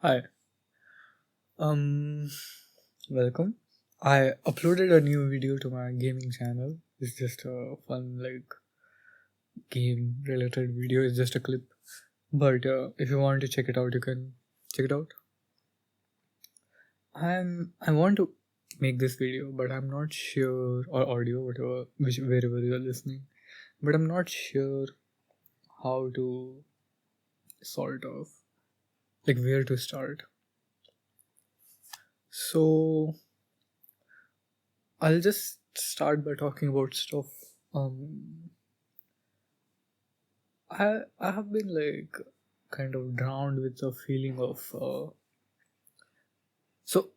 Hi, um, welcome. I uploaded a new video to my gaming channel. It's just a fun, game related video. It's just a clip. But if you want to check it out, you can check it out. I want to make this video, but I'm not sure, or audio, whatever, wherever you're listening. But I'm not sure how to sort of where to start. So I'll just start by talking about stuff. I have been kind of drowned with the feeling of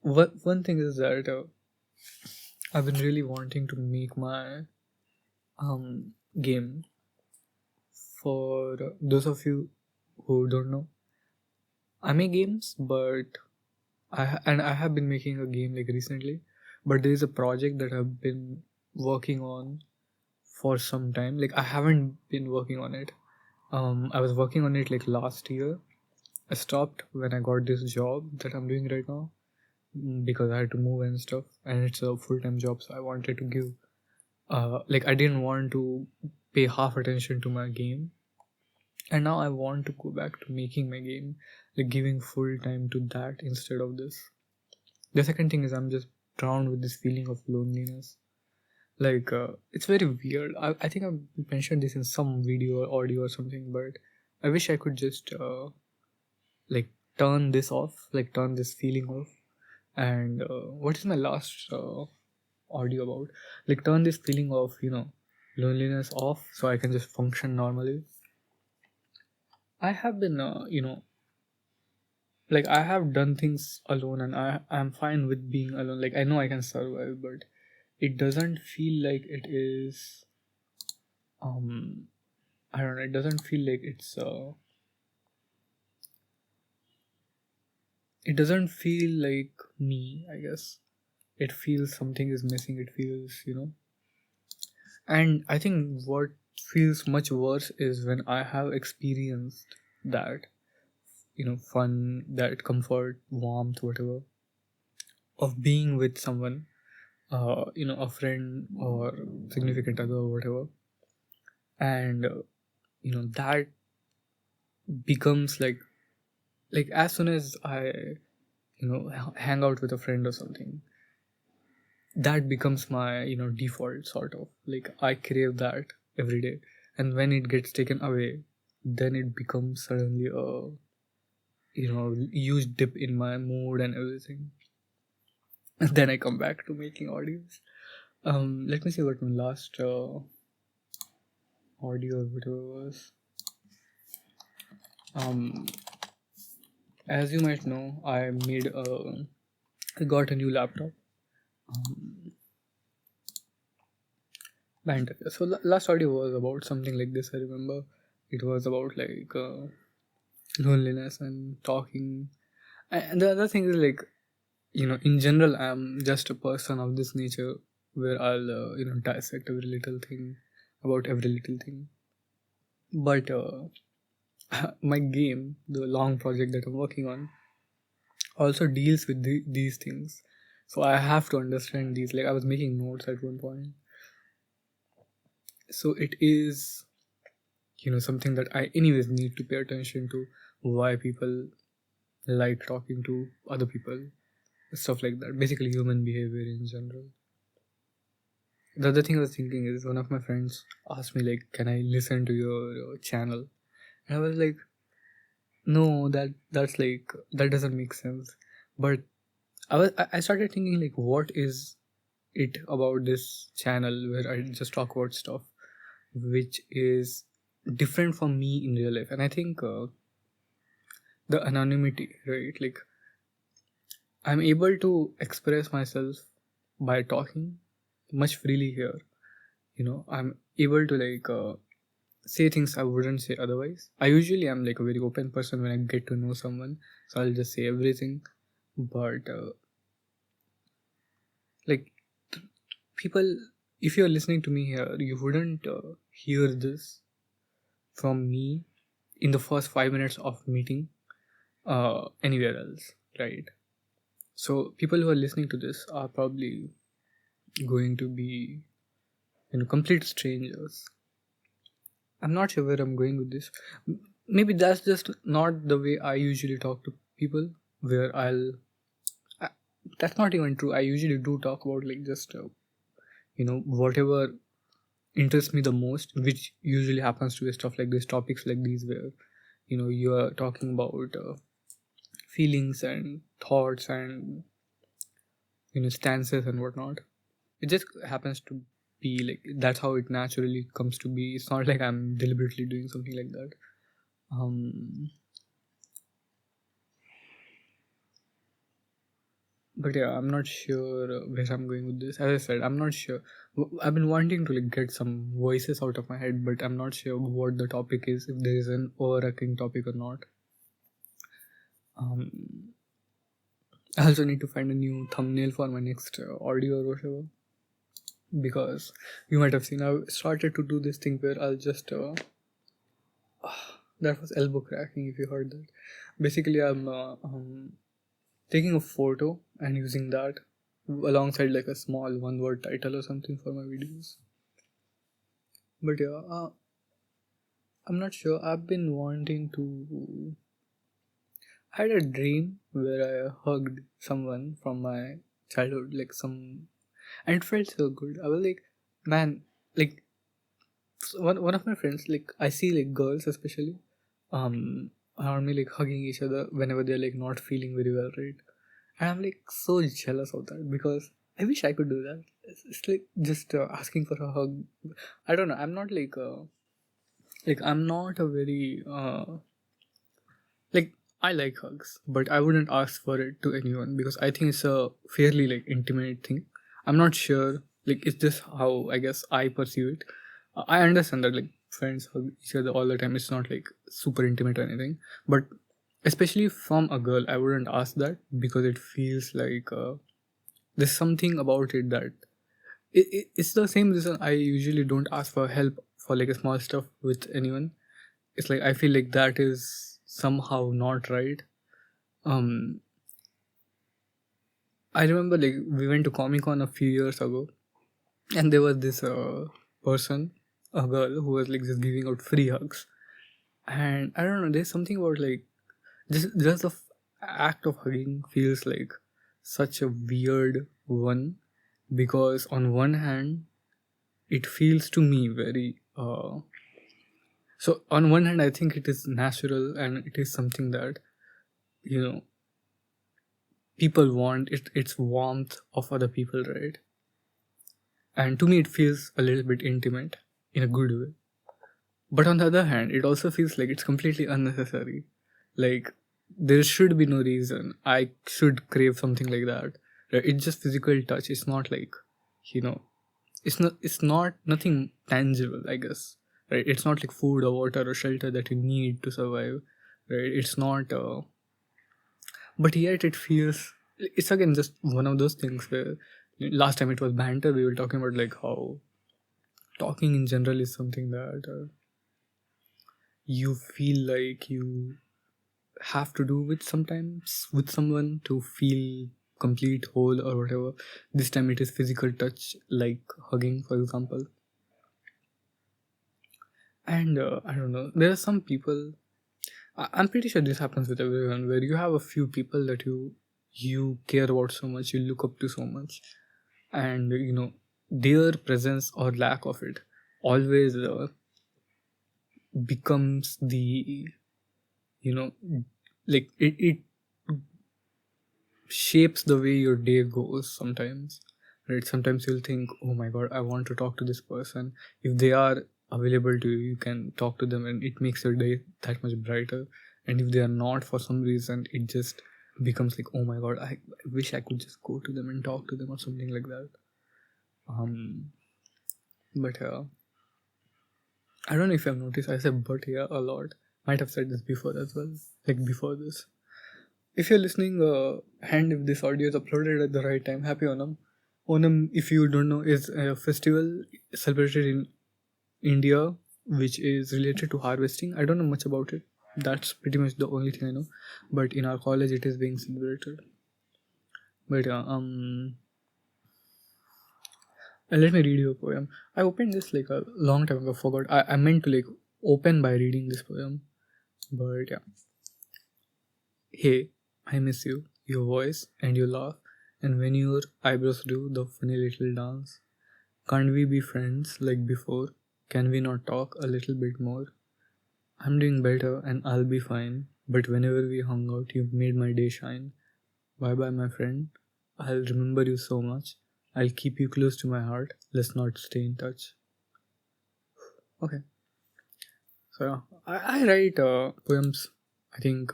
one thing is that I've been really wanting to make my game. For those of you who don't know, I make games, but I have been making a game recently, but there is a project that I've been working on for some time. Like, I haven't been working on it. I was working on it last year. I stopped when I got this job that I'm doing right now, because I had to move and stuff, and it's a full time job. So I wanted to give, I didn't want to pay half attention to my game, and now I want to go back to making my game, giving full time to that instead of this. The second thing is I'm just drowned with this feeling of loneliness. It's very weird. I think I've mentioned this in some video or audio or something, but I wish I could just like turn this off, turn this feeling off. And what is my last audio about? Turn this feeling of loneliness off so I can just function normally. I have been I have done things alone, and I'm fine with being alone. I know I can survive, but it doesn't feel like it is um I don't know, it doesn't feel like it doesn't feel like me, I guess. It feels something is missing. It feels, and I think what feels much worse is when I have experienced that, fun, that comfort, warmth, whatever, of being with someone, a friend or significant other or whatever. And, that becomes as soon as I, hang out with a friend or something, that becomes my default, sort of I crave that every day. And when it gets taken away, then it becomes suddenly a huge dip in my mood and everything. And then I come back to making audios. Let me see what my last audio or whatever was. um as you might know, I got a new laptop. Banter. So last audio was about something like this. I remember it was about loneliness and talking. And the other thing is in general, I'm just a person of this nature where I'll dissect every little thing about every little thing. But my game, the long project that I'm working on, also deals with these things. So I have to understand these. I was making notes at one point. So it is something that I anyways need to pay attention to, why people like talking to other people, stuff like that, basically human behavior in general. The other thing I was thinking is, one of my friends asked me, can I listen to your channel? And I was like, no, that doesn't make sense. But I started thinking, what is it about this channel where I just talk about stuff which is different from me in real life? And I think the anonymity, right? I'm able to express myself by talking much freely here. I'm able to say things I wouldn't say otherwise. I usually am a very open person when I get to know someone, so I'll just say everything. But like people, if you're listening to me here, you wouldn't hear this from me in the first 5 minutes of meeting. anywhere else, right? So people who are listening to this are probably going to be, complete strangers. I'm not sure where I'm going with this. Maybe that's just not the way I usually talk to people. Where I, that's not even true. I usually do talk about like just whatever interests me the most, which usually happens to be stuff like this, topics like these, where you are talking about feelings and thoughts and stances and whatnot. It just happens to be like that's how it naturally comes to be. It's not like I'm deliberately doing something like that. um but yeah, I'm not sure where I'm going with this. As I said, I'm not sure. I've been wanting to like get some voices out of my head, but I'm not sure what the topic is, if there is an overarching topic or not. um I also need to find a new thumbnail for my next audio or whatever, because you might have seen I've started to do this thing where I'll just that was elbow cracking if you heard that. Basically, I'm taking a photo and using that alongside like a small one word title or something for my videos. But yeah, I'm not sure. I've been wanting to. I had a dream where I hugged someone from my childhood, like some, and it felt so good. I was like, man, like one of my friends, like I see like girls especially, around me like hugging each other whenever they're like not feeling very well, right? And I'm like so jealous of that because I wish I could do that. It's like just asking for a hug. I don't know. I'm not like I'm not a very like I like hugs, but I wouldn't ask for it to anyone because I think it's a fairly like intimate thing. I'm not sure. Like, is this how I guess I perceive it? I understand that like friends hug each other all the time. It's not like super intimate or anything, but especially from a girl, I wouldn't ask that because it feels like there's something about it that it's the same reason I usually don't ask for help for like a small stuff with anyone. It's like I feel like that is somehow not right. um I remember like we went to Comic Con a few years ago, and there was this person, a girl who was like just giving out free hugs. And I don't know, there's something about like just the act of hugging feels like such a weird one, because on one hand it feels to me very so on one hand I think it is natural and it is something that you know people want it's warmth of other people, right? And to me it feels a little bit intimate in a good way. But on the other hand, it also feels like it's completely unnecessary. Like, there should be no reason I should crave something like that. Right? It's just physical touch. It's not like, you know, it's not nothing tangible, I guess. Right? It's not like food or water or shelter that you need to survive. Right? It's not but yet it feels it's again just one of those things where last time it was banter, we were talking about like how talking in general is something that you feel like you have to do with sometimes with someone to feel complete whole or whatever. This time it is physical touch, like hugging for example. And I don't know, there are some people, I'm pretty sure this happens with everyone, where you have a few people that you care about so much, you look up to so much, and their presence or lack of it always becomes the you know like it shapes the way your day goes sometimes, right? Sometimes you'll think, oh my god, I want to talk to this person. If they are available to you, you can talk to them and it makes your day that much brighter. And if they are not, for some reason, it just becomes like, oh my god, I wish I could just go to them and talk to them or something like that. But I don't know if I've noticed I said but here a lot. Might have said this before as well, like before this. If you're listening, and if this audio is uploaded at the right time, happy Onam. Onam, if you don't know, is a festival celebrated in India which is related to harvesting. I don't know much about it. That's pretty much the only thing I know. But in our college, it is being celebrated. But let me read you a poem. I opened this like a long time ago. Forgot. I meant to like open by reading this poem. But yeah. Hey, I miss you, your voice and your laugh, and when your eyebrows do the funny little dance. Can't we be friends like before? Can we not talk a little bit more? I'm doing better and I'll be fine. But whenever we hung out, you made my day shine. Bye bye, my friend. I'll remember you so much. I'll keep you close to my heart. Let's not stay in touch. Okay. So I write poems. I think,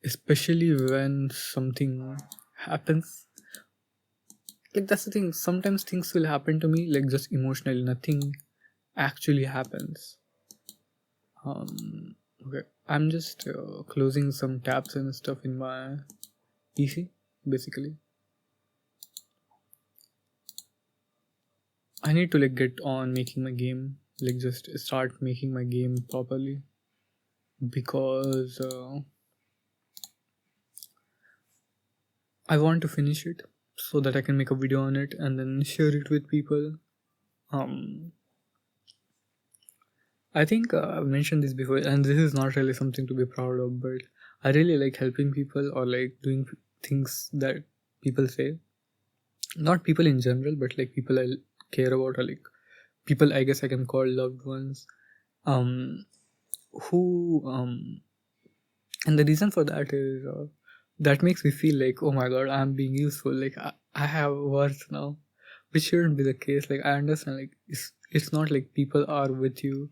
especially when something happens. Like that's the thing. Sometimes things will happen to me, like just emotionally. Nothing actually happens. Okay, I'm just closing some tabs and stuff in my PC. Basically, I need to like get on making my game. Like just start making my game properly because I want to finish it so that I can make a video on it and then share it with people. Um, I think I've mentioned this before, and this is not really something to be proud of, but I really like helping people or like doing things that people say. Not people in general, but like people I care about or like people I guess I can call loved ones. Um, who and the reason for that is that makes me feel like, oh my god, I'm being useful. Like I have worth now, which shouldn't be the case. Like I understand, like it's not like people are with you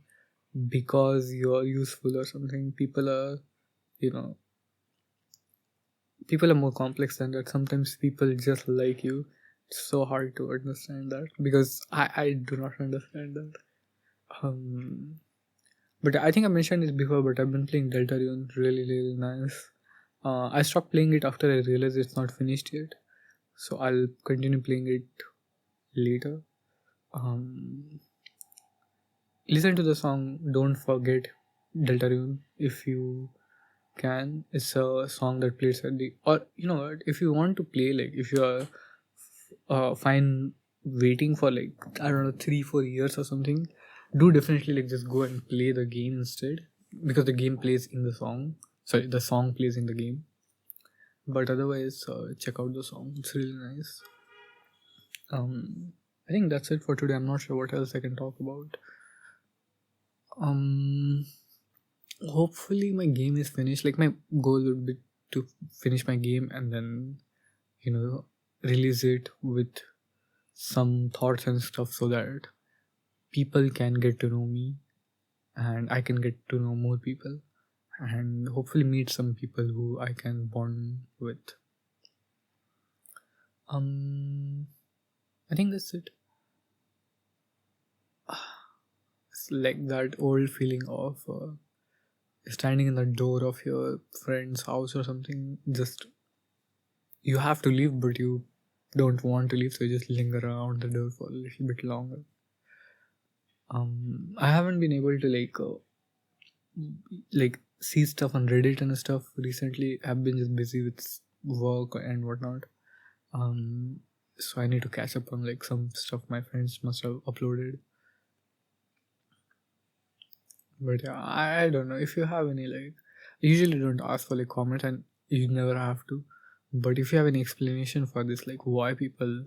because you're useful or something. People are, you know, people are more complex than that. Sometimes people just like you. It's so hard to understand that because I do not understand that. Um, but I think I mentioned this before. But I've been playing Deltarune, really nice. I stopped playing it after I realized it's not finished yet, so I'll continue playing it later. Um, Listen to the song "Don't Forget Deltarune" if you can. It's a song that plays at the, or you know what, if you want to play, like if you are fine waiting for like I don't know 3-4 years or something, do definitely like just go and play the game instead, because the game plays in the song. Sorry, the song plays in the game. But otherwise, check out the song. It's really nice. I think that's it for today. I'm not sure what else I can talk about. Um, Hopefully my game is finished. Like my goal would be to finish my game and then release it with some thoughts and stuff so that people can get to know me and I can get to know more people and hopefully meet some people who I can bond with. I think that's it. It's like that old feeling of standing in the door of your friend's house or something. Just you have to leave, but you don't want to leave, so you just linger around the door for a little bit longer. I haven't been able to like see stuff on Reddit and stuff recently. I've been just busy with work and whatnot. So I need to catch up on like some stuff my friends must have uploaded. But yeah, I don't know if you have any like. I usually don't ask for like comments, and you never have to. But if you have any explanation for this, like why people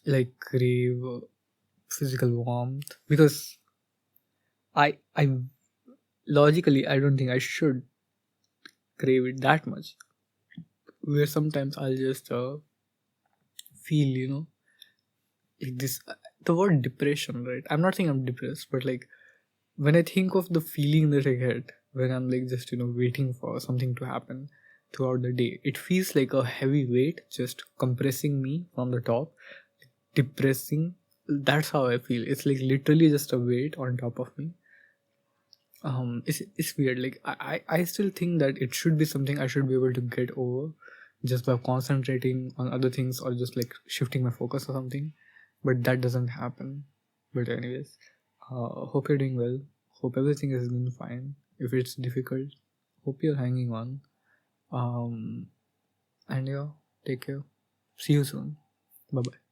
like crave physical warmth, because I logically I don't think I should crave it that much. Where sometimes I'll just feel like this the word depression, right? I'm not saying I'm depressed, but like when I think of the feeling that I get when I'm like just waiting for something to happen throughout the day, it feels like a heavy weight just compressing me from the top, depressing. That's how I feel. It's like literally just a weight on top of me. It's weird. Like I still think that it should be something I should be able to get over just by concentrating on other things or just like shifting my focus or something, but that doesn't happen. But anyways, hope you're doing well. Hope everything has been fine. If it's difficult, hope you're hanging on. And yeah, take care. See you soon. Bye bye.